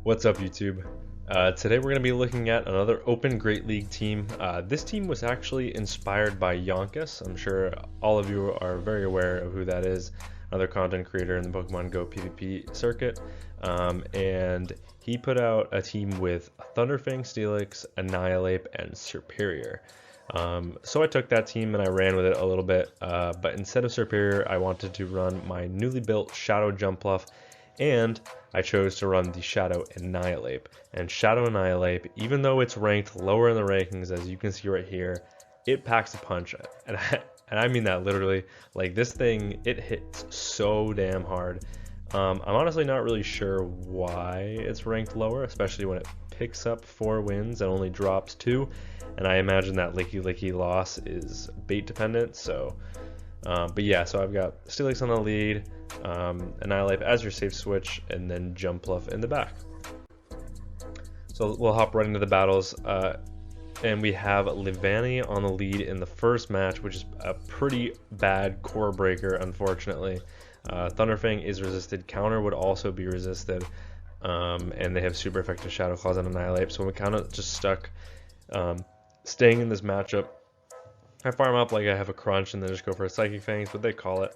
What's up, YouTube? Today we're going to be looking at another Open Great League team. This team was actually inspired by Yonkis. I'm sure all of you are very aware of who that is, another content creator in the Pokemon Go PvP circuit. And he put out a team with Thunderfang, Steelix, ANNIHILAPE, and Superior. So I took that team and I ran with it a little bit, but instead of Superior, I wanted to run my newly built Shadow Jumpluff, and I chose to run the Shadow ANNIHILAPE. And Shadow ANNIHILAPE, even though it's ranked lower in the rankings, as you can see right here, it packs a punch. And I mean that literally. Like, this thing, it hits so damn hard. I'm honestly not really sure why it's ranked lower, especially when it picks up 4 wins and only drops 2. And I imagine that Licky loss is bait dependent. So, but yeah, so I've got Steelix on the lead, ANNIHILAPE as your safe switch, and then Jumpluff in the back. So we'll hop right into the battles, and we have Livani on the lead in the first match, which is a pretty bad core breaker, unfortunately. Thunderfang is resisted, Counter would also be resisted, and they have super effective Shadow Claws on ANNIHILAPE, so we're kind of just stuck staying in this matchup. I farm up like I have a crunch and then just go for a Psychic Fangs, what they call it.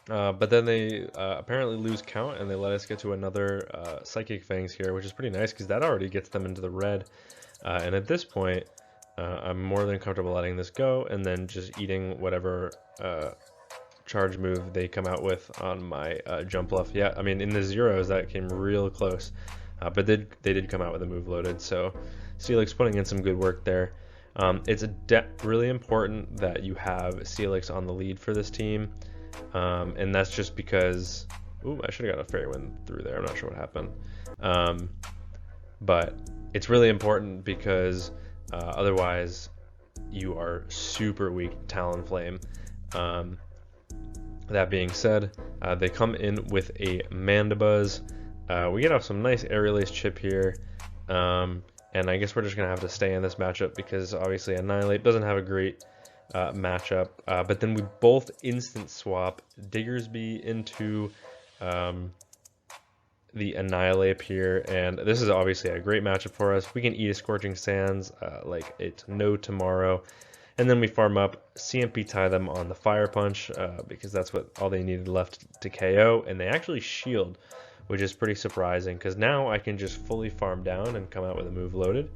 But then they apparently lose count and they let us get to another Psychic Fangs here, which is pretty nice because that already gets them into the red. And at this point, I'm more than comfortable letting this go and then just eating whatever charge move they come out with on my Jumpluff. Yeah, I mean, in the zeros, that came real close. But they did come out with a move loaded, so Steelix putting in some good work there. It's really important that you have Steelix on the lead for this team, and that's just because, ooh, I should have got a fairy wind through there, I'm not sure what happened. But it's really important because otherwise you are super weak to Talonflame. That being said, they come in with a Mandibuzz. We get off some nice Aerial Ace chip here, and I guess we're just going to have to stay in this matchup because obviously ANNIHILAPE doesn't have a great matchup. But then we both instant swap Diggersby into the ANNIHILAPE here, and this is obviously a great matchup for us. We can eat a Scorching Sands like it's no tomorrow. And then we farm up, CMP tie them on the Fire Punch because that's what all they needed left to KO, and they actually shield, which is pretty surprising because now I can just fully farm down and come out with a move loaded.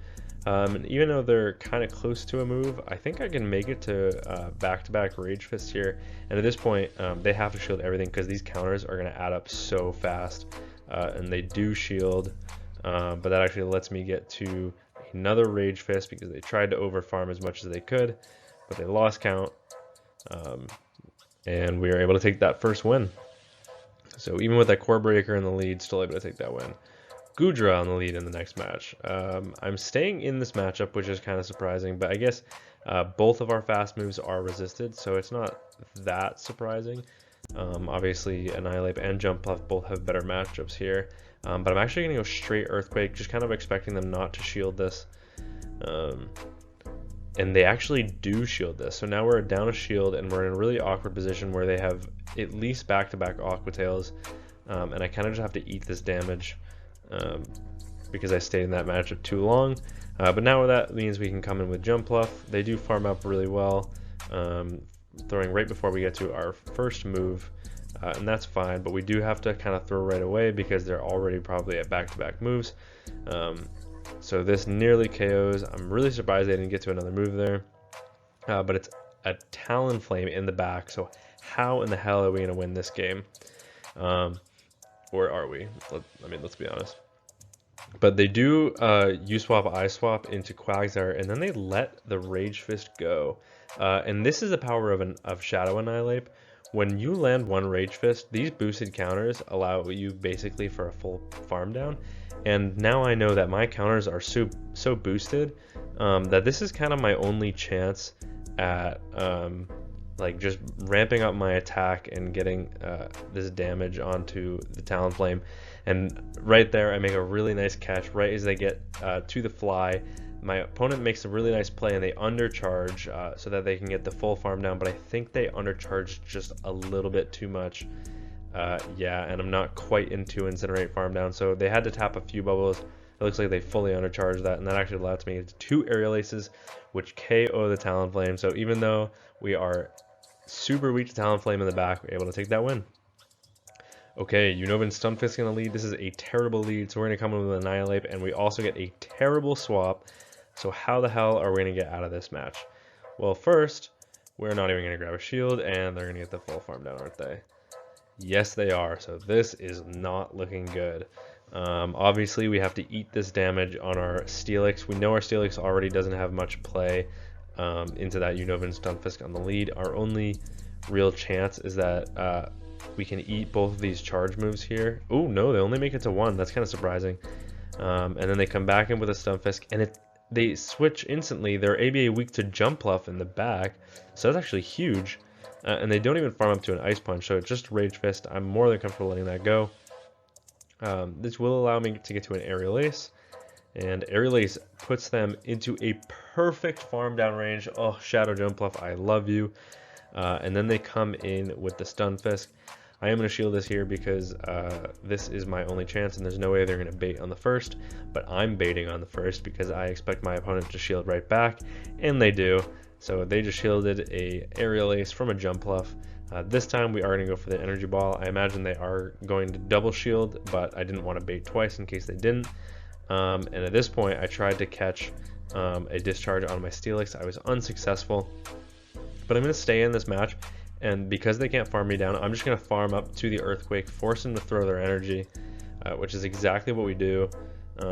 And even though they're kind of close to a move, I think I can make it to back-to-back Rage Fist here. And at this point, they have to shield everything because these counters are going to add up so fast. And they do shield, but that actually lets me get to another Rage Fist because they tried to overfarm as much as they could, but they lost count. And we were able to take that first win. So even with that core breaker in the lead, still able to take that win. Goodra on the lead in the next match. I'm staying in this matchup, which is kind of surprising, but I guess both of our fast moves are resisted, so it's not that surprising. Obviously, ANNIHILAPE and Jumpluff both have better matchups here, but I'm actually going to go straight Earthquake, just kind of expecting them not to shield this. And they actually do shield this, so now we're down a shield and we're in a really awkward position where they have at least back-to-back Aqua Tails, and I kind of just have to eat this damage because I stayed in that matchup too long. But now that means we can come in with Jumpluff. They do farm up really well, throwing right before we get to our first move, and that's fine, but we do have to kind of throw right away because they're already probably at back-to-back moves. So this nearly KOs. I'm really surprised they didn't get to another move there, but it's a Talonflame in the back, so how in the hell are we going to win this game? Or are we? I mean, let's be honest. But they do U-swap, I-swap into Quagsire, and then they let the Rage Fist go. And this is the power of Shadow ANNIHILAPE. When you land one Rage Fist, these boosted counters allow you basically for a full farm down. And now I know that my counters are so boosted that this is kind of my only chance at like just ramping up my attack and getting this damage onto the Talonflame. And right there, I make a really nice catch right as they get to the fly. My opponent makes a really nice play and they undercharge so that they can get the full farm down, but I think they undercharged just a little bit too much. Yeah, and I'm not quite into Incinerate Farm Down, so they had to tap a few bubbles. It looks like they fully undercharged that, and that actually allowed me into 2 Aerial Aces, which KO the Talonflame. So even though we are super weak to Talonflame in the back, we're able to take that win. Okay, Unova Stunfisk in the lead. This is a terrible lead, so we're going to come in with Annihilate, and we also get a terrible swap. So how the hell are we going to get out of this match? Well, first, we're not even going to grab a shield, and they're going to get the full farm down, aren't they? Yes, they are. So this is not looking good. Obviously, we have to eat this damage on our Steelix. We know our Steelix already doesn't have much play into that Unova Stunfisk on the lead. Our only real chance is that we can eat both of these charge moves here. Oh no, they only make it to 1. That's kind of surprising. And then they come back in with a Stunfisk, and they switch instantly. They're ABA weak to Jump Bluff in the back, so that's actually huge. And they don't even farm up to an Ice Punch, so it's just Rage Fist. I'm more than comfortable letting that go. This will allow me to get to an Aerial Ace, and Aerial Ace puts them into a perfect farm down range. Oh, Shadow Jump Bluff, I love you. And then they come in with the Stunfisk. I am going to shield this here because this is my only chance, and there's no way they're going to bait on the first, but I'm baiting on the first because I expect my opponent to shield right back, and they do. So they just shielded a Aerial Ace from a Jump Bluff. This time we are going to go for the Energy Ball. I imagine they are going to double shield, but I didn't want to bait twice in case they didn't. And at this point, I tried to catch a discharge on my Steelix. I was unsuccessful, but I'm going to stay in this match. And because they can't farm me down, I'm just going to farm up to the Earthquake, force them to throw their energy, which is exactly what we do.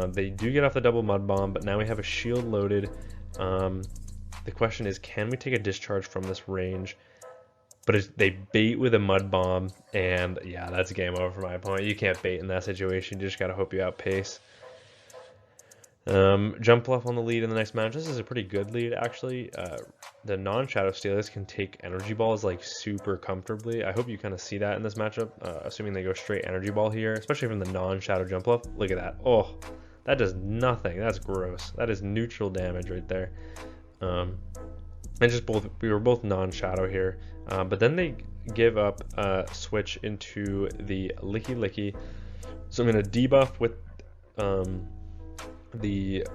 They do get off the double Mud Bomb, but now we have a shield loaded. The question is, can we take a discharge from this range? But they bait with a Mud Bomb, and yeah, that's game over for my opponent. You can't bait in that situation. You just got to hope you outpace. Jump Bluff on the lead in the next match. This is a pretty good lead, actually. The non-Shadow Steelers can take Energy Balls like super comfortably. I hope you kind of see that in this matchup, assuming they go straight Energy Ball here, especially from the non-Shadow Jump Bluff. Look at that. Oh, that does nothing. That's gross. That is neutral damage right there. And just we were both non-Shadow here, but then they give up switch into the Licky Licky. So I'm going to debuff with the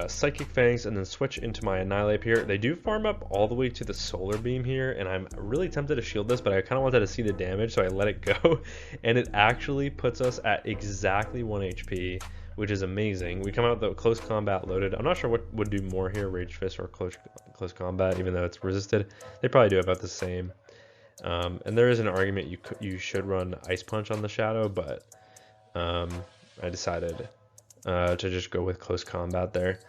Psychic Fangs and then switch into my Annihilate here. They do farm up all the way to the Solar Beam here, and I'm really tempted to shield this, but I kind of wanted to see the damage, so I let it go, and it actually puts us at exactly 1 HP, which is amazing. We come out with the Close Combat loaded. I'm not sure what would do more here, Rage Fist or Close Combat, even though it's resisted. They probably do about the same. And there is an argument you should run Ice Punch on the Shadow, but I decided to just go with Close Combat there.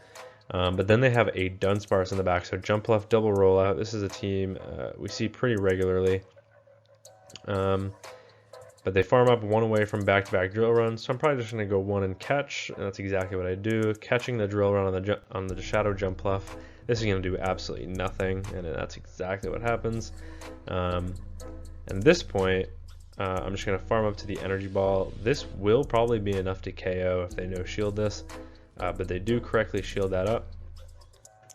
But then they have a Dunsparce in the back, so Jump Left, double rollout. This is a team we see pretty regularly. But they farm up 1 away from back-to-back drill runs, so I'm probably just going to go 1 and catch, and that's exactly what I do. Catching the drill run on the Shadow Jump Bluff. This is going to do absolutely nothing, and that's exactly what happens. And at this point, I'm just going to farm up to the Energy Ball. This will probably be enough to KO if they no-shield this, but they do correctly shield that up.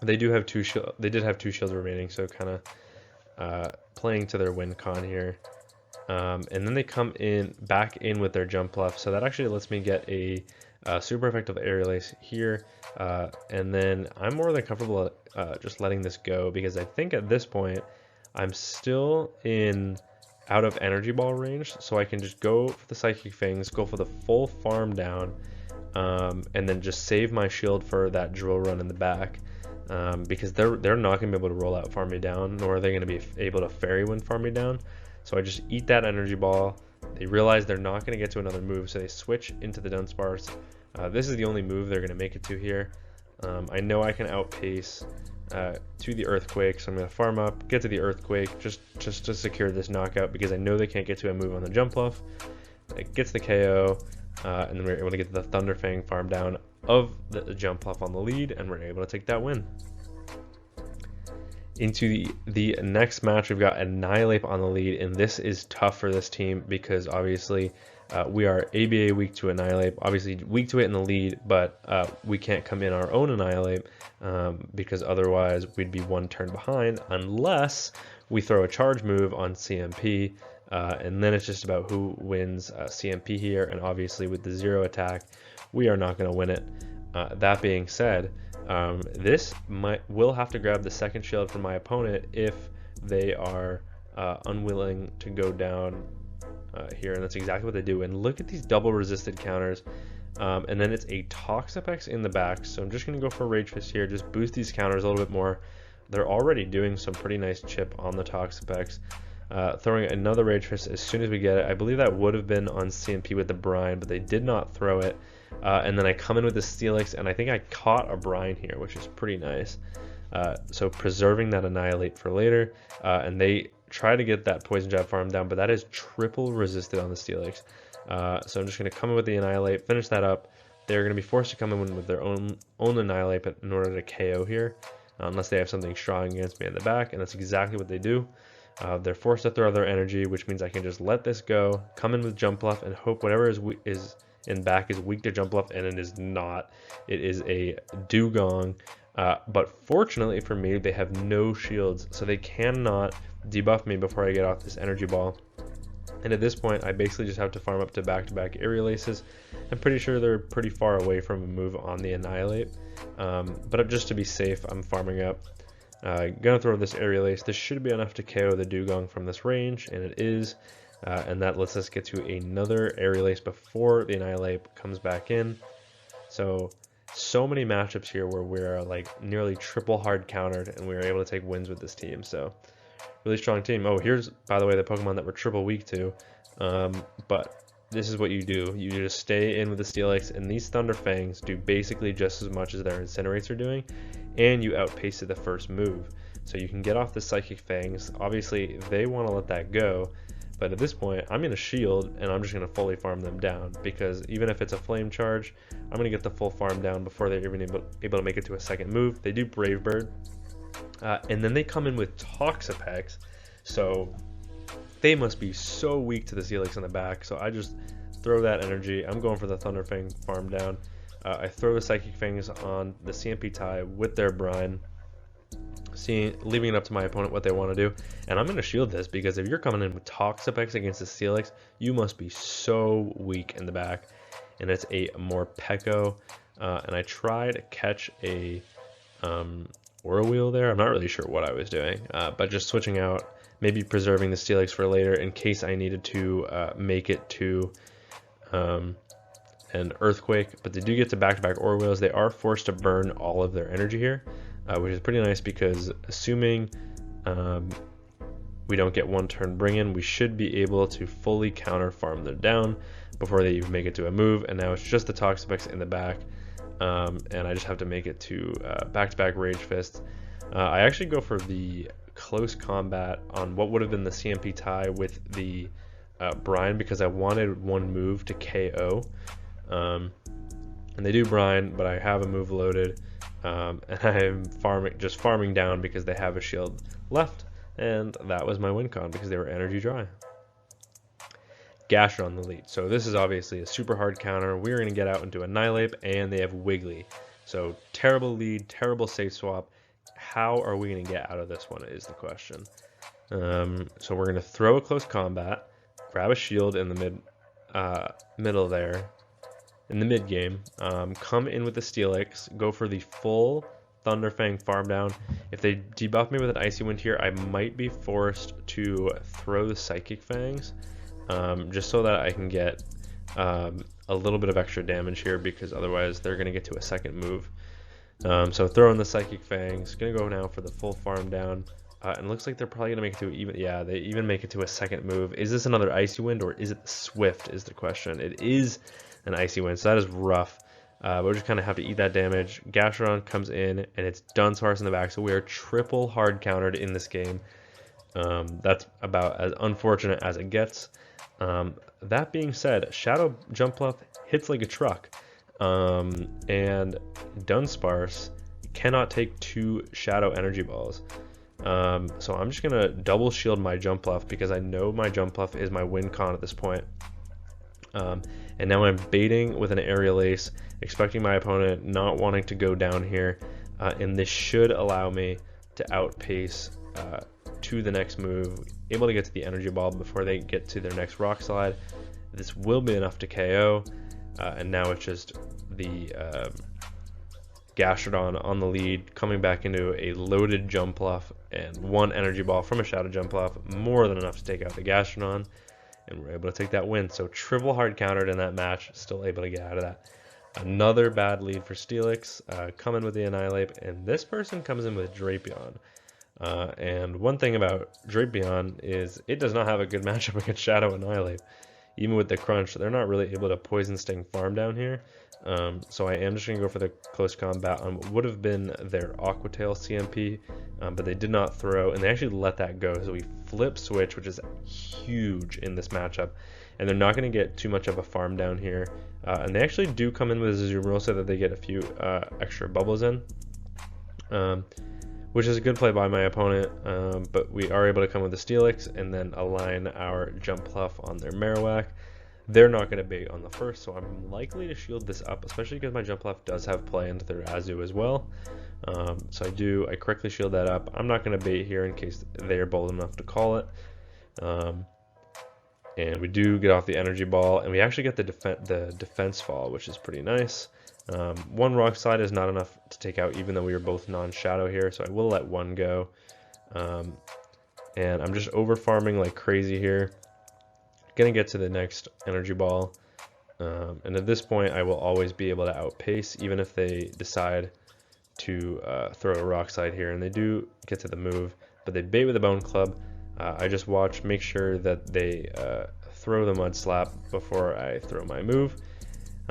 They did have 2 shields remaining, so kind of playing to their win con here. And then they come back in with their Jump Bluff, so that actually lets me get a super effective Aerial Ace here, and then I'm more than comfortable just letting this go, because I think at this point I'm still out of Energy Ball range, so I can just go for the Psychic Fangs, go for the full farm down, and then just save my shield for that drill run in the back, because they're not going to be able to roll out farm me down, nor are they going to be able to Fairy Wind farm me down. So I just eat that Energy Ball. They realize they're not going to get to another move, so they switch into the Dunsparce. This is the only move they're going to make it to here. I know I can outpace to the Earthquake, so I'm going to farm up, get to the Earthquake, just to secure this knockout, because I know they can't get to a move on the Jump Bluff. It gets the KO, and then we're able to get the Thunder Fang farm down of the Jump Bluff on the lead, and we're able to take that win. Into the next match, we've got ANNIHILAPE on the lead, and this is tough for this team because obviously we are ABA weak to ANNIHILAPE, obviously weak to it in the lead, but we can't come in our own ANNIHILAPE because otherwise we'd be 1 turn behind unless we throw a charge move on CMP, and then it's just about who wins CMP here, and obviously with the 0 attack, we are not going to win it. That being said, this will have to grab the second shield from my opponent if they are unwilling to go down here, and that's exactly what they do. And look at these double resisted counters, and then it's a Toxapex in the back, so I'm just going to go for Rage Fist here, just boost these counters a little bit more. They're already doing some pretty nice chip on the Toxapex. Throwing another Rage Fist as soon as we get it. I believe that would have been on CMP with the Brine, but they did not throw it. And then I come in with the Steelix, and I think I caught a Brine here, which is pretty nice. So preserving that Annihilate for later, and they try to get that Poison Jab farm down, but that is triple resisted on the Steelix. So I'm just going to come in with the Annihilate, finish that up. They're going to be forced to come in with their own Annihilate in order to KO here, unless they have something strong against me in the back, and that's exactly what they do. They're forced to throw their energy, which means I can just let this go, come in with Jump Bluff, and hope whatever is in back is weak to Jump Bluff, and it is not. It is a Dugong, but fortunately for me, they have no shields, so they cannot debuff me before I get off this energy ball. And at this point, I basically just have to farm up to back-to-back Aerial Aces. I'm pretty sure they're pretty far away from a move on the Annihilate, but just to be safe, I'm farming up. Gonna throw this Aerial Ace. This should be enough to KO the Dugong from this range, and it is. And that lets us get to another Aerial Ace before the Annihilate comes back in. So many matchups here where we're like nearly triple hard countered, and we were able to take wins with this team. So really strong team. Oh, here's, by the way, the Pokemon that we're triple weak to. But this is what you do. You just stay in with the Steelix, and these Thunder Fangs do basically just as much as their Incinerates are doing, and you outpace the first move. So you can get off the Psychic Fangs. Obviously, they want to let that go, but at this point, I'm going to shield, and I'm just going to fully farm them down, because even if it's a Flame Charge, I'm going to get the full farm down before they're even able to make it to a second move. They do Brave Bird, and then they come in with Toxapex, so they must be so weak to the Steelix in the back. So I just throw that energy. I'm going for the Thunder Fang farm down. I throw the Psychic Fangs on the CMP tie with their Brine, leaving it up to my opponent what they want to do. And I'm going to shield this, because if you're coming in with Toxapex against the Steelix, you must be so weak in the back. And it's a Morpeko, and I try to catch a Aura Wheel there. I'm not really sure what I was doing, but just switching out, maybe preserving the Steelix for later in case I needed to make it to an Earthquake. But they do get to back-to-back Aura Wheels. They are forced to burn all of their energy here, which is pretty nice, because assuming we don't get one turn bring in, we should be able to fully counter farm them down before they even make it to a move. And now it's just the Toxapex in the back, and I just have to make it to back-to-back Rage Fists. I actually go for the close combat on what would have been the CMP tie with the Brine, because I wanted one move to KO, and they do Brine, but I have a move loaded, and I'm farming down because they have a shield left, and that was my win con because they were energy dry. Gasher on the lead. So this is obviously a super hard counter. We're going to get out into Annihilate, and they have Wiggly. So terrible lead, terrible safe swap. How are we going to get out of this one is the question. So we're going to throw a close combat, grab a shield in the middle there, in the mid game, come in with the Steelix, go for the full Thunder Fang farm down. If they debuff me with an Icy Wind here, I might be forced to throw the Psychic Fangs, just so that I can get a little bit of extra damage here, because otherwise they're going to get to a second move. So throw in the Psychic Fangs, going to go now for the full farm down, and looks like they're probably going to make it to they even make it to a second move. Is this another Icy Wind, or is it Swift is the question. It is an Icy Wind, so that is rough. But we just kind of have to eat that damage. Gasheron comes in, and it's Dunsparce in the back, so we are triple hard countered in this game. That's about as unfortunate as it gets. That being said, Shadow Jump Bluff hits like a truck, and Dunsparce cannot take 2 Shadow Energy Balls. So I'm just gonna double shield my Jump Bluff, because I know my Jump Bluff is my win con at this point. And now I'm baiting with an Aerial Ace, expecting my opponent not wanting to go down here, and this should allow me to outpace to the next move, able to get to the energy ball before they get to their next rock slide. This will be enough to KO, and now it's just the Gastrodon on the lead, coming back into a loaded Jumpluff and one energy ball from a Shadow Jumpluff, more than enough to take out the Gastrodon, and we're able to take that win. So triple hard countered in that match, still able to get out of that. Another bad lead for Steelix, coming with the Annihilate, and this person comes in with Drapion. And one thing about Drapion is it does not have a good matchup against Shadow Annihilate. Even with the crunch, they're not really able to Poison Sting farm down here. So I am just going to go for the close combat on what would have been their Aqua Tail CMP, but they did not throw, and they actually let that go. So we flip switch, which is huge in this matchup, and they're not going to get too much of a farm down here. And they actually do come in with a Azumarill so that they get a few extra bubbles in, which is a good play by my opponent, but we are able to come with the Steelix and then align our Jumpluff on their Marowak. They're not going to bait on the first, so I'm likely to shield this up, especially because my Jumpluff does have play into their Azu as well. So I correctly shield that up. I'm not going to bait here in case they are bold enough to call it. And we do get off the energy ball, and we actually get the defense fall, which is pretty nice. One rock slide is not enough to take out, even though we are both non-shadow here, so I will let one go. And I'm just over farming like crazy here. Gonna get to the next energy ball, and at this point I will always be able to outpace, even if they decide to throw a rock slide here, and they do get to the move, but they bait with a bone club. I just watch, make sure that they throw the mud slap before I throw my move,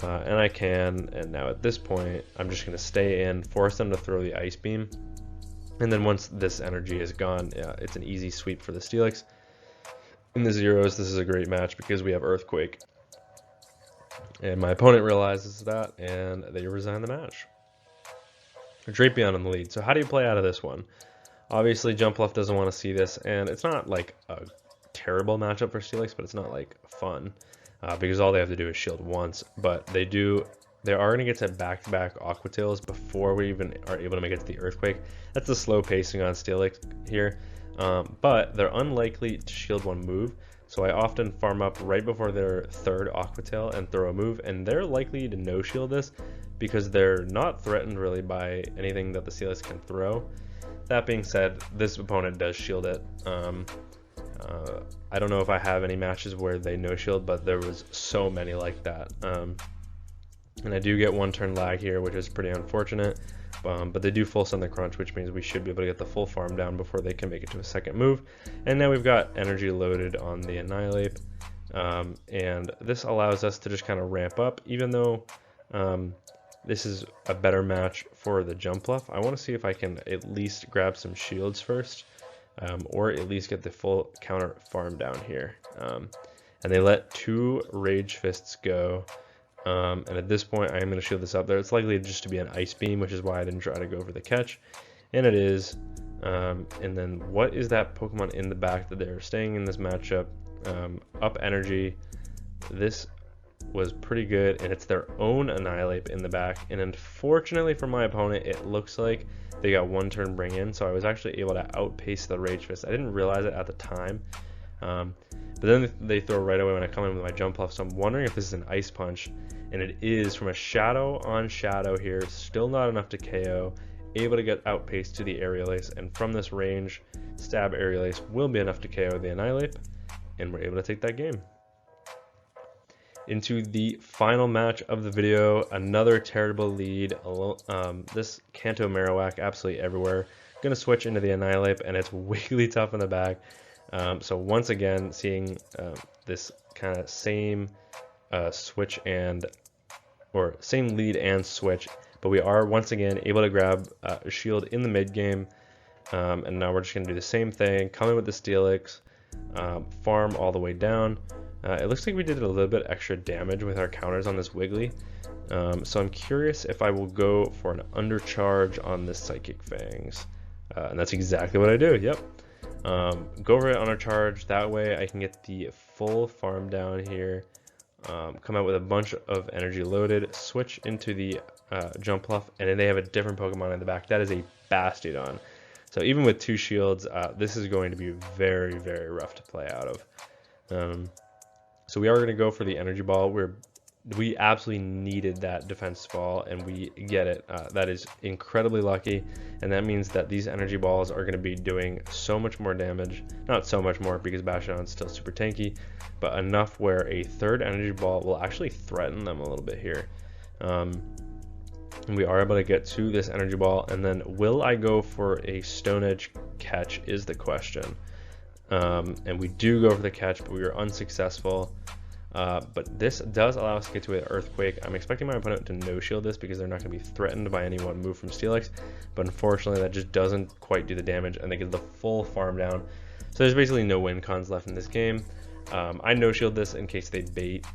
and I can. And now at this point I'm just going to stay in, force them to throw the ice beam, and then once this energy is gone, it's an easy sweep for the Steelix. In the zeros, this is a great match because we have Earthquake, and my opponent realizes that and they resign the match. Drapion on the lead. So how do you play out of this one? Obviously Jumpluff doesn't want to see this, and it's not like a terrible matchup for Steelix, but it's not like fun, because all they have to do is shield once. But they are going to get to back-to-back Aqua Tails before we even are able to make it to the Earthquake. That's the slow pacing on Steelix here, but they're unlikely to shield one move, so I often farm up right before their third Aqua Tail and throw a move, and they're likely to no shield this because they're not threatened really by anything that the Steelix can throw. That being said, this opponent does shield it. I don't know if I have any matches where they no shield, but there was so many like that. And I do get one turn lag here, which is pretty unfortunate, but they do full send the crunch, which means we should be able to get the full farm down before they can make it to a second move. And now we've got energy loaded on the Annihilate, and this allows us to just kind of ramp up, even though this is a better match for the Jumpluff. I want to see if I can at least grab some shields first, or at least get the full counter farm down here. And they let two Rage Fists go, and at this point I am going to shield this up there. It's likely just to be an Ice Beam, which is why I didn't try to go for the catch, and it is. And then what is that Pokemon in the back that they're staying in this matchup? Up Energy. This was pretty good, and it's their own Annihilate in the back, and unfortunately for my opponent it looks like they got one turn bring in, so I was actually able to outpace the Rage Fist. I didn't realize it at the time, but then they throw right away when I come in with my Jumpluff, so I'm wondering if this is an Ice Punch, and it is from a Shadow on Shadow here. Still not enough to KO, able to get outpaced to the Aerial Ace, and from this range stab Aerial Ace will be enough to KO the Annihilate, and we're able to take that game. Into the final match of the video, another terrible lead. This Kanto Marowak absolutely everywhere. Gonna switch into the Annihilate, and it's Wigglytuff in the back. So once again, seeing this kind of same switch same lead and switch, but we are once again able to grab a shield in the mid game, and now we're just gonna do the same thing. Come in with the Steelix, farm all the way down. It looks like we did a little bit extra damage with our counters on this Wiggly, so I'm curious if I will go for an undercharge on this Psychic Fangs, and that's exactly what I do. Yep, go for it on a charge. That way I can get the full farm down here, come out with a bunch of energy loaded, switch into the Jumpluff, and then they have a different Pokemon in the back. That is a Bastiodon. So even with 2 shields, this is going to be very, very rough to play out of. So we are going to go for the energy ball. We absolutely needed that defense ball, and we get it. That is incredibly lucky, and that means that these energy balls are going to be doing so much more damage. Not so much more because Bastion's still super tanky, but enough where a 3rd energy ball will actually threaten them a little bit here. We are able to get to this energy ball, and then will I go for a Stone Edge catch is the question. And we do go for the catch, but we are unsuccessful. But this does allow us to get to an Earthquake. I'm expecting my opponent to no-shield this because they're not going to be threatened by any one move from Steelix, but unfortunately that just doesn't quite do the damage, and they get the full farm down. So there's basically no win cons left in this game. I no-shield this in case they bait,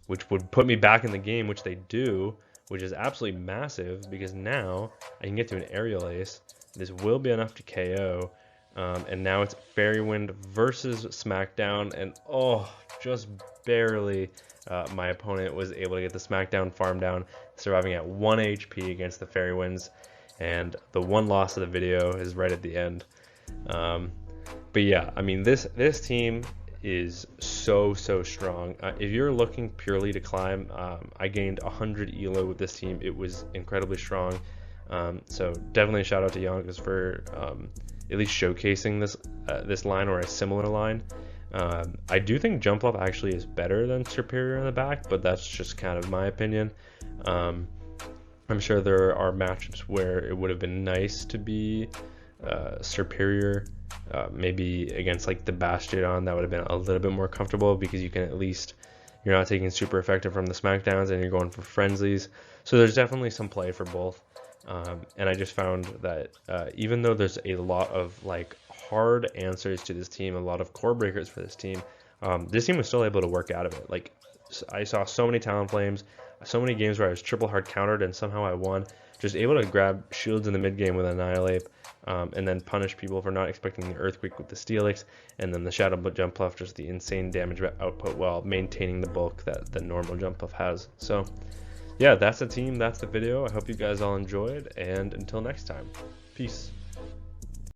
which would put me back in the game, which they do, which is absolutely massive because now I can get to an Aerial Ace. This will be enough to KO. And now it's Fairy Wind versus Smackdown, and oh, just barely my opponent was able to get the Smackdown farm down, surviving at 1 HP against the Fairy Winds, and the one loss of the video is right at the end. But yeah, I mean, this team is so strong. If you're looking purely to climb, I gained 100 ELO with this team. It was incredibly strong. So definitely a shout out to Yonkers for at least showcasing this line or a similar line. I do think Jump Off actually is better than Superior in the back, but that's just kind of my opinion. I'm sure there are matchups where it would have been nice to be Superior, maybe against like the Bastion. That would have been a little bit more comfortable because you can at least, you're not taking super effective from the Smackdowns and you're going for frenzies. So there's definitely some play for both. And I just found that even though there's a lot of like hard answers to this team, a lot of core breakers for this team was still able to work out of it. Like, I saw so many Talonflames, so many games where I was triple hard countered and somehow I won. Just able to grab shields in the mid game with Annihilate, and then punish people for not expecting the Earthquake with the Steelix, and then the Shadow Jump Puff, just the insane damage output while maintaining the bulk that the normal Jump Puff has. So yeah, that's the team, that's the video. I hope you guys all enjoyed, and until next time, peace.